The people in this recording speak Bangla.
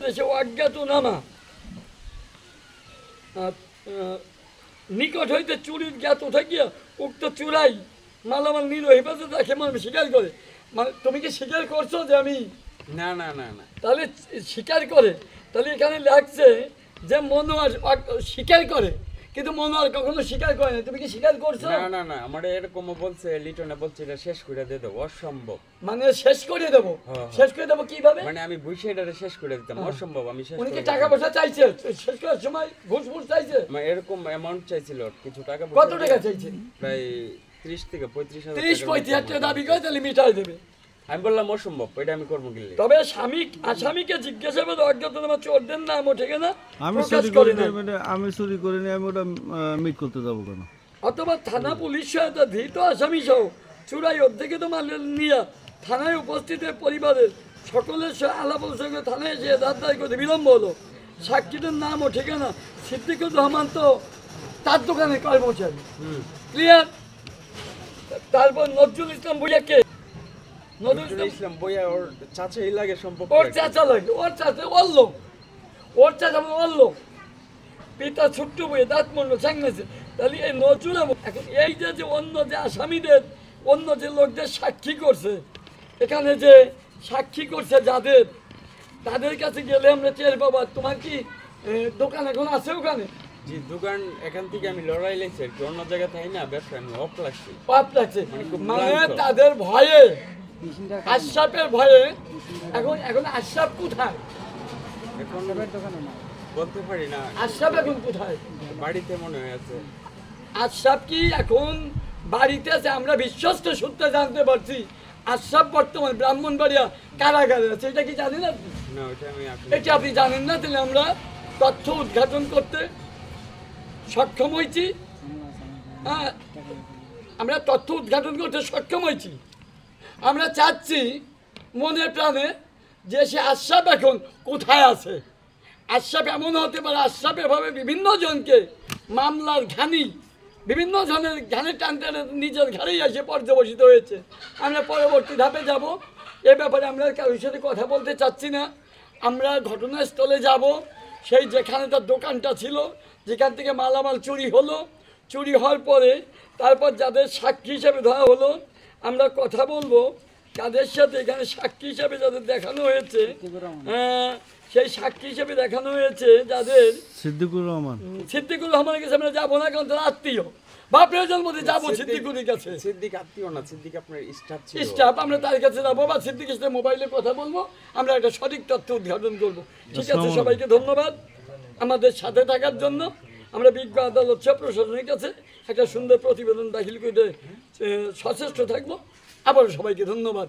দেশে অজ্ঞাতনামা নিকট হইতে চুরির জ্ঞাত থাকিয়া উক্ত চুরাই মালামাল নিল হেফাজত রাখে মানুষ স্বীকার করে। মানে তুমি কি স্বীকার করছো যে আমি? না না না না, তাহলে স্বীকার করে, তাহলে এখানে লাগছে যে মনোয়ার স্বীকার করে, কিন্তু মনোয়ার কখনো স্বীকার করে না। তুমি কি স্বীকার করছো? না না না, আমার এরকমও বলছে, লিটনে বলছে এটা শেষ করে দিয়ে দেবো, অসম্ভব। মানে শেষ করে দেবো? শেষ করে দেবো কিভাবে? মানে আমি বুঝে এটা শেষ করে দিতাম, অসম্ভব। আমি শেষ উনি কি করে টাকা পয়সা চাইছে শেষ করার সময়? ঘুষ ঘুষ চাইছে? মানে এরকম অ্যামাউন্ট চাইছিল, কিছু টাকা কত টাকা চাইছে? প্রায় 30 থেকে 35,000। 30-35 টাকা দাবি করে তাহলে মিটাই দেবে। আমি বললাম অসম্ভব, এটা আমি করবো কি? তবে আসামিকে জিজ্ঞাসাবাদ অজ্ঞাতনামা চোরদের নাম ওঠে না, আমি চুরি করিনি, আমি চুরি করিনি, আমি ওটা মিট করতে যাবো কেন? অথবা থানা পুলিশ সহায়তা ধৃত আসামি সহ চুরাই অর্ধেকৃত মাল নিয়ে থানায় উপস্থিতের পরিবারের সকলের আলাপ আলোচনা থানায় এসে দাঁড় করতে বিলম্ব হলো। সাক্ষীদের নাম ও ঠিকানা সিদ্দিকুর রহমান তো তার দোকানে কর্মচারী, ক্লিয়ার। তারপর নজরুল ইসলাম ভুইয়াকে, নজরুল ইসলাম বইয়া ওর চাচাই লাগে সম্পর্ক, ওর চাচা লাগে, ওর চাচা ওর লোক, ওর চাচা ওর লোক, পিতা ছোট্ট বইয়ে দাঁত মন্ড চাঙ্গেছে। তাহলে এই নজরুল এখন এই যে অন্য যে আসামিদের, অন্য যে লোকদের সাক্ষী করছে, এখানে যে সাক্ষী করছে যাদের, তাদের কাছে গেলে আমরা টের পাবো। তোমার কি দোকান এখন আছে ওখানে? জি, দোকান এখান থেকে আমি লড়াই লাগছে আর কি, অন্য জায়গায় তাই না, ব্যবসা আমি অফ লাগছে, পাপ লাগছে। মানে তাদের ভয়ে, আশরাফের ভয়ে। এখন আশরাফ কোথায়? এখন বলতে পারি না। আশরাফ এখন কোথায়? বাড়িতে মনে হয় আছে। আশরাফ কি এখন বাড়িতে আছে? আমরা বিশ্বস্ত সূত্রে জানতে পারছি আশরাফ বর্তমান ব্রাহ্মণবাড়িয়া কারাগারে আছে। এটা কি জানেন আপনি? না, ওটা আমি এটা আপনি জানেন না? তাহলে আমরা তথ্য উদ্ঘাটন করতে সক্ষম হয়েছি। হ্যাঁ, আমরা তথ্য উদ্ঘাটন করতে সক্ষম হয়েছি। আমরা চাচ্ছি মনে প্রাণে যে সে আশরাফ এখন কোথায় আছে। আশরাফ এমন হতে পারে, আশরাফ এভাবে বিভিন্ন জনকে মামলার ঘানি, বিভিন্ন জনের ঘানে টানতে নিজের ঘাড়েই এসে পর্যবসিত হয়েছে। আমরা পরবর্তী ধাপে যাব, এ ব্যাপারে আমরা কারোর সাথে কথা বলতে চাচ্ছি না। আমরা ঘটনাস্থলে যাব, সেই যেখানে তার দোকানটা ছিল, যেখান থেকে মালামাল চুরি হলো, চুরি হওয়ার পরে তারপর যাদের সাক্ষী হিসাবে ধরা হলো, আমরা কথা বলবো তাদের সাথে। এখানে সাক্ষী হিসাবে যাদের দেখানো হয়েছে, সেই সাক্ষী হিসেবে দেখানো হয়েছে যাদের, সিদ্দিকুর রহমান, সিদ্দিকুর রহমানের কাছে আমরা যাবো না, কারণ তার আত্মীয় বা প্রয়োজন মধ্যে যাবো সিদ্দিকুরের কাছে। সিদ্দিক আত্মীয় না, সিদ্দিক আপনার স্টাফ ছিল, স্টাফ। আমরা তার কাছে যাবো বা সিদ্দিকের সাথে মোবাইলে কথা বলবো, আমরা একটা সঠিক তথ্য উদ্ঘাটন করবো। ঠিক আছে, সবাইকে ধন্যবাদ আমাদের সাথে থাকার জন্য। আমরা বিজ্ঞ আদালত সব প্রশাসনের কাছে একটা সুন্দর প্রতিবেদন দাখিল করে সচেষ্ট থাকবো। আবারও সবাইকে ধন্যবাদ।